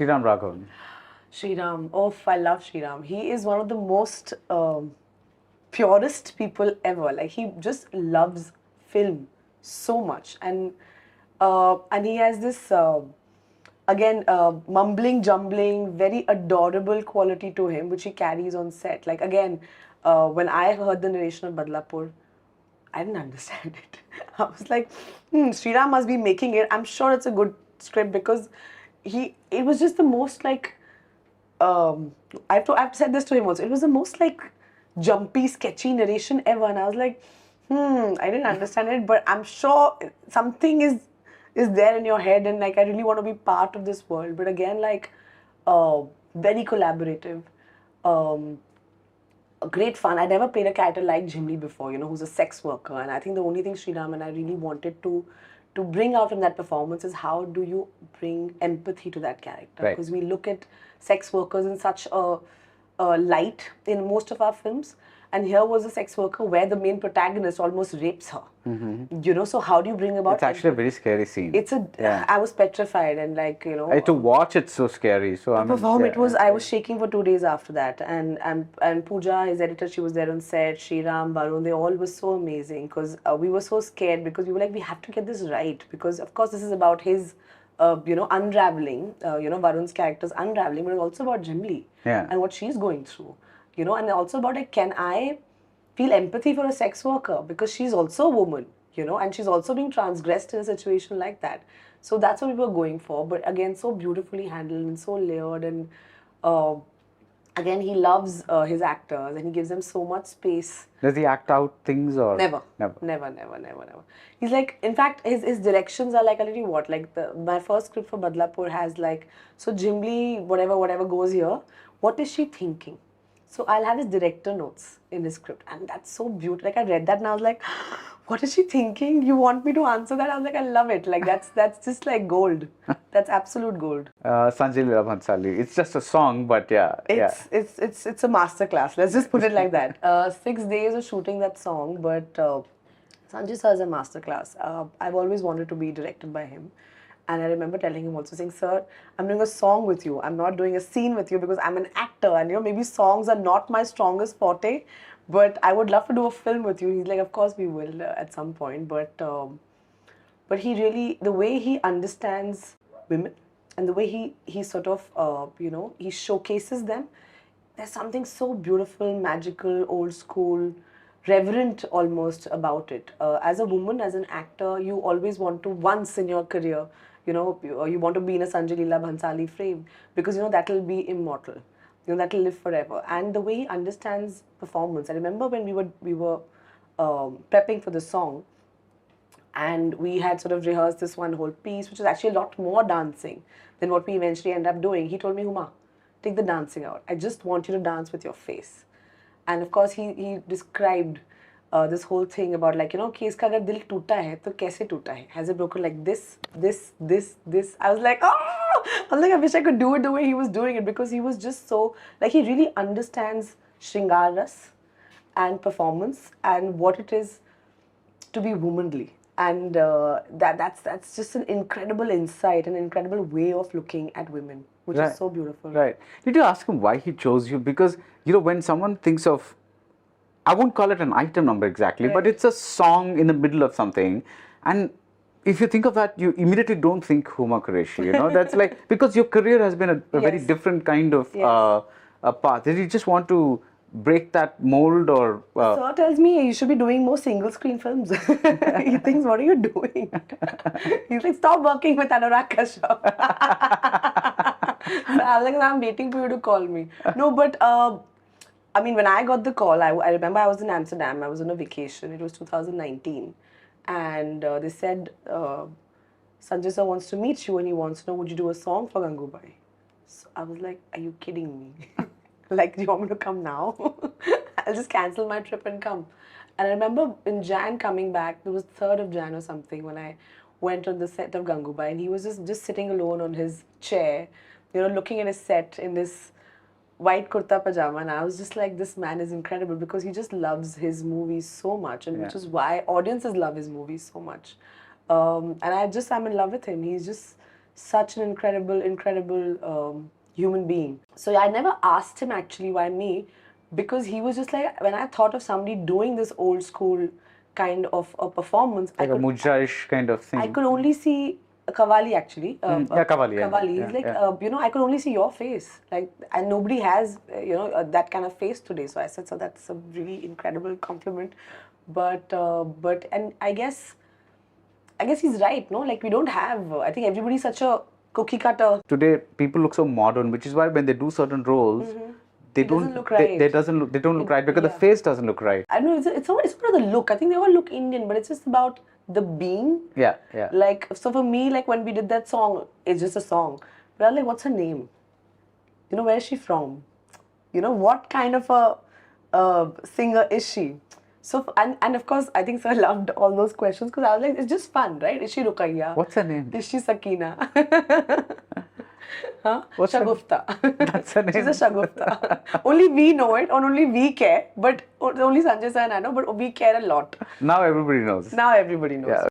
Sriram Raghavan. Sriram, oh, I love Sriram. He is one of the most purest people ever. Like he just loves film so much, and he has this again mumbling, jumbling, very adorable quality to him, which he carries on set. Like again, when I heard the narration of Badlapur, I didn't understand it. I was like, Sriram must be making it. I'm sure it's a good script because it was just the most like, I've said this to him also. It was the most like jumpy, sketchy narration ever, and I was like, I didn't understand it, but I'm sure something is there in your head, and like I really want to be part of this world. But again, like, very collaborative. Um, Great fun. I never played a character like Jimli before, who's a sex worker. And I think the only thing Sriram and I really wanted to bring out in that performance is how do you bring empathy to that character? Right. Because we look at sex workers in such a light in most of our films. And here was a sex worker where the main protagonist almost rapes her. So how do you bring about It's actually a very scary scene. I was petrified and like, To watch it's so scary. So I mean, perform I was shaking for 2 days after that, and Pooja, his editor, she was there on set. Sriram, Varun, they all were so amazing because we were so scared because we were like, we have to get this right because of course this is about his unraveling, Varun's character's unraveling, but it's also about Jimli and what she's going through, and also about like, can I feel empathy for a sex worker because she's also a woman, and she's also being transgressed in a situation like that. So that's what we were going for. But again, so beautifully handled and so layered. And uh, again, he loves his actors and he gives them so much space. Does he act out things or Never. He's like, in fact, his directions are like, I'll tell you what, like my first script for Badlapur has like, so Jimli, whatever goes here, what is she thinking? So I'll have his director notes in his script, and that's so beautiful. Like I read that and I was like, what is she thinking? You want me to answer that? I was like, I love it. Like that's just like gold. That's absolute gold. Sanjay Leela Bhansali? It's just a song, but It's a masterclass. Let's just put it like that. 6 days of shooting that song, but Sanjay sir is a masterclass. I've always wanted to be directed by him. And I remember telling him also, saying, sir, I'm doing a song with you. I'm not doing a scene with you because I'm an actor. And, maybe songs are not my strongest forte, but I would love to do a film with you. He's like, of course we will at some point. But he really, the way he understands women and the way he sort of, he showcases them, there's something so beautiful, magical, old school, reverent almost about it. As a woman, as an actor, you always want to, once in your career, you want to be in a Sanjay Leela Bhansali frame because, that will be immortal. That will live forever. And the way he understands performance. I remember when we were prepping for the song, and we had sort of rehearsed this one whole piece, which is actually a lot more dancing than what we eventually end up doing. He told me, Huma, take the dancing out. I just want you to dance with your face. And of course, he described this whole thing about like, कि इसका अगर दिल टूटा है तो कैसे टूटा है? Has it broken like this? I was like, oh! I was like, I wish I could do it the way he was doing it because he was just so, like he really understands Shringar Ras and performance and what it is to be womanly. And that's just an incredible insight, an incredible way of looking at women, which is so beautiful. Right. Did you ask him why he chose you? Because, when someone thinks of, I won't call it an item number exactly, but it's a song in the middle of something. And if you think of that, you immediately don't think Huma Qureshi, That's like, because your career has been a very different kind of path. Did you just want to break that mold or... Sir tells me you should be doing more single screen films. He thinks, what are you doing? He's like, stop working with Anurag Kashyap. So I was like, I'm waiting for you to call me. No, but I mean, when I got the call, I remember I was in Amsterdam. I was on a vacation. It was 2019. And they said, Sanjay sir wants to meet you and he wants to know, would you do a song for Gangubai? So I was like, are you kidding me? Like, do you want me to come now? I'll just cancel my trip and come. And I remember in Jan coming back, it was 3rd of Jan or something, when I went on the set of Gangubai, and he was just sitting alone on his chair, looking at his set in this white kurta pajama, and I was just like, this man is incredible because he just loves his movies so much, and which is why audiences love his movies so much. And I'm in love with him. He's just such an incredible human being. So yeah, I never asked him actually why me, because he was just like, when I thought of somebody doing this old school kind of a performance, Like a mujra-ish kind of thing. I could only see Kavali actually. Yeah, Kavali. Kavali. Yeah, He's like, yeah. I could only see your face. Like, and nobody has, that kind of face today. So I said, so that's a really incredible compliment. But and I guess he's right, no? Like, we don't have, I think everybody's such a cookie cutter. Today, people look so modern, which is why when they do certain roles, they It don't doesn't look right. They don't look right because the face doesn't look right. I know it's not the look. I think they all look Indian, but it's just about the being. Yeah, yeah. Like, so for me, like when we did that song, it's just a song. But I was like, what's her name? Where is she from? What kind of a singer is she? So, and of course, I think Sir loved all those questions because I was like, it's just fun, right? Is she Ruqayya? What's her name? Is she Sakina? Huh? What's her- Shagufta. That's her name. She's a Shagufta. Only we know it, and only we care. But only Sanjay sir and I know, but we care a lot. Now everybody knows. Now everybody knows. Yeah.